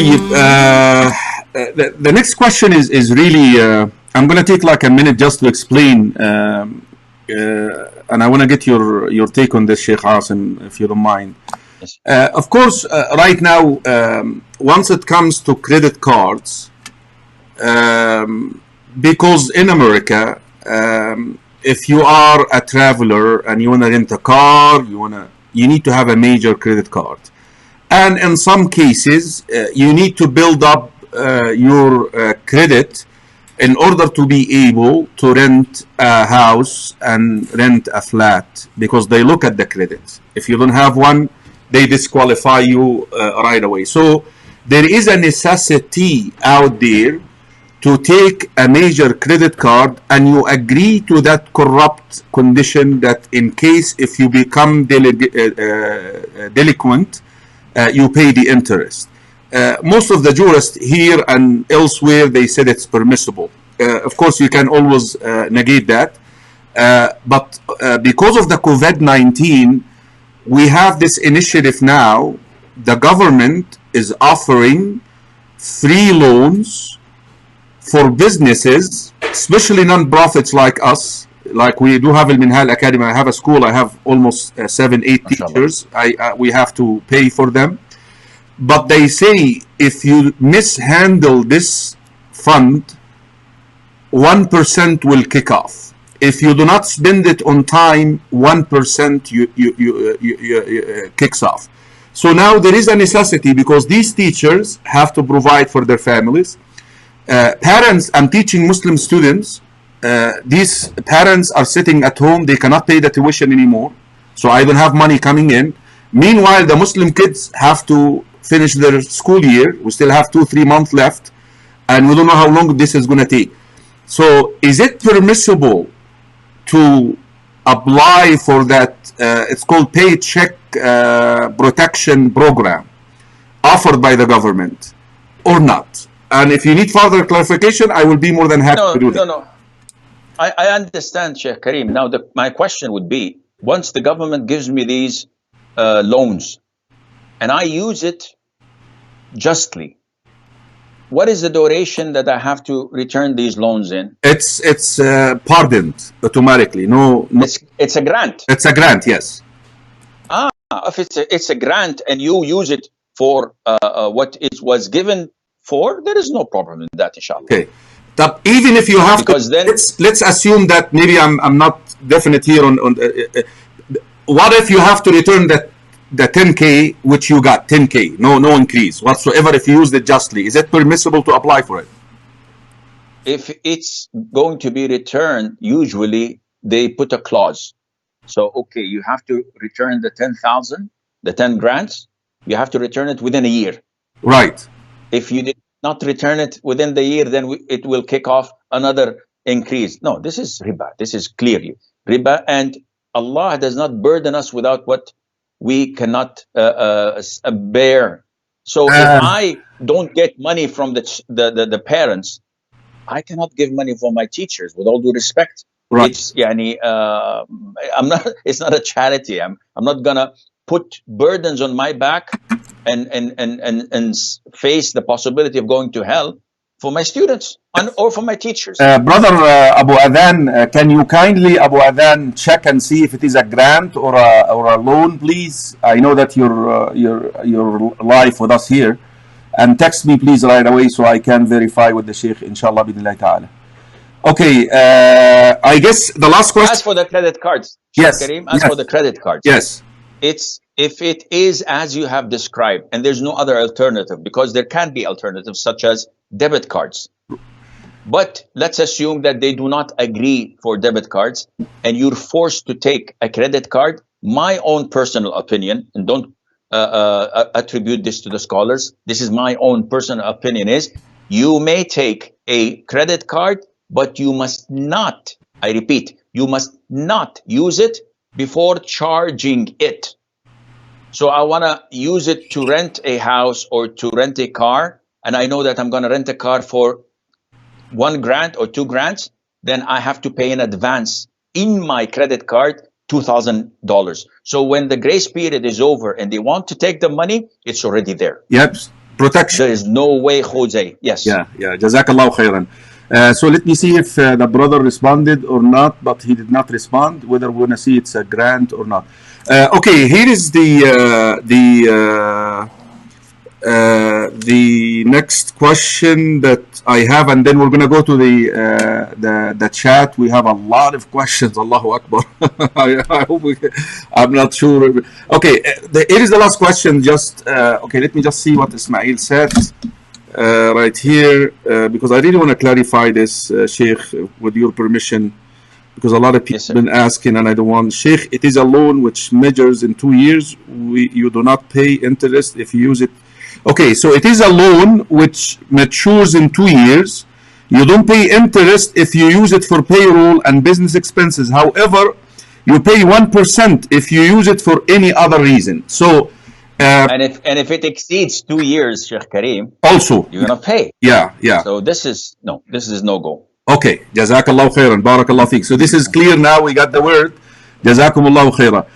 طيب the next question is really I'm going to take like a minute just to explain and I want to get your take on this, Sheikh Asim, if you don't mind. Yes. Of course, right now, once it comes to credit cards, because in America, if you are a traveler and you want to rent a car, you need to have a major credit card. And in some cases, you need to build up your credit in order to be able to rent a house and rent a flat, because they look at the credit. If you don't have one, they disqualify you right away. So there is a necessity out there to take a major credit card, and you agree to that corrupt condition that in case if you become delinquent, you pay the interest. Most of the jurists here and elsewhere, they said it's permissible. Of course, you can always negate that. But because of the COVID-19, we have this initiative now. The government is offering free loans for businesses, especially non-profits like us. Like we do have Al Minhal Academy. I have a school. I have almost 7-8 teachers. We have to pay for them. But they say if you mishandle this fund, 1% will kick off. If you do not spend it on time, 1% kicks off. So now there is a necessity, because these teachers have to provide for their families. Parents, I'm teaching Muslim students. These parents are sitting at home. They cannot pay the tuition anymore. So I don't have money coming in. Meanwhile, the Muslim kids have to finish their school year. We still have 2-3 months left, and we don't know how long this is going to take. So is it permissible to apply for that? It's called Paycheck protection program offered by the government, or not? And if you need further clarification, I will be more than happy to do that. No. I understand, Sheikh Karim. Now, my question would be, once the government gives me these loans and I use it justly, what is the duration that I have to return these loans in? It's pardoned automatically. No. It's a grant. It's a grant, yes. If it's a grant and you use it for what it was given for, there is no problem in that, inshallah. Okay. But even if you have because then let's assume that maybe I'm not definite here on what if you have to return the 10K which you got, 10K, no increase whatsoever, if you used it justly? Is it permissible to apply for it? If it's going to be returned, usually they put a clause. So okay, you have to return the 10,000, the 10 grants, you have to return it within a year. Right. If you did not return it within the year, then it will kick off another increase. No, this is riba. This is clearly riba, and Allah does not burden us without what we cannot bear. So if I don't get money from the parents, I cannot give money for my teachers, with all due respect. Right. It's not a charity. I'm not gonna put burdens on my back and face the possibility of going to hell for my students or for my teachers. Brother Abu Adhan, can you kindly, Abu Adhan, check and see if it is a grant or a loan, please? I know that you're live with us here, and text me please right away so I can verify with the Sheikh, inshallah bidnillahi ta'ala. Okay, I guess the last question. As for the credit cards, yes, Karim, for the credit cards, yes, it's if it is as you have described, and there's no other alternative, because there can be alternatives such as debit cards. But let's assume that they do not agree for debit cards, and you're forced to take a credit card. My own personal opinion, and don't attribute this to the scholars, this is my own personal opinion, is you may take a credit card, but you must not, I repeat, you must not use it before charging it. So I want to use it to rent a house or to rent a car, and I know that I'm going to rent a car for $1,000 or $2,000, then I have to pay in advance in my credit card $2,000. So when the grace period is over and they want to take the money, it's already there. Yep. protection. There is no way, Jose. Yes. Yeah, Jazakallah khairan. So let me see if the brother responded or not, but he did not respond, whether we're going to see it's a grant or not. Okay, here is the next question that I have, and then we're going to go to the chat. We have a lot of questions. Allahu Akbar. I hope I'm not sure. Okay, here is the last question. Just okay, let me just see what Ismail said right here, because I really want to clarify this, Sheikh, with your permission, because a lot of people have been asking, and I don't want. Sheikh, it is a loan which matures in 2 years. You do not pay interest if you use it. Okay, so it is a loan which matures in 2 years. You don't pay interest if you use it for payroll and business expenses. However, you pay 1% if you use it for any other reason. So, and if it exceeds 2 years, Sheikh Karim, also you're gonna pay. Yeah. So this is no go. Okay, Jazakallah khairan, barakallah feek. So this is clear now. We got the word. Jazakumullahu khairan.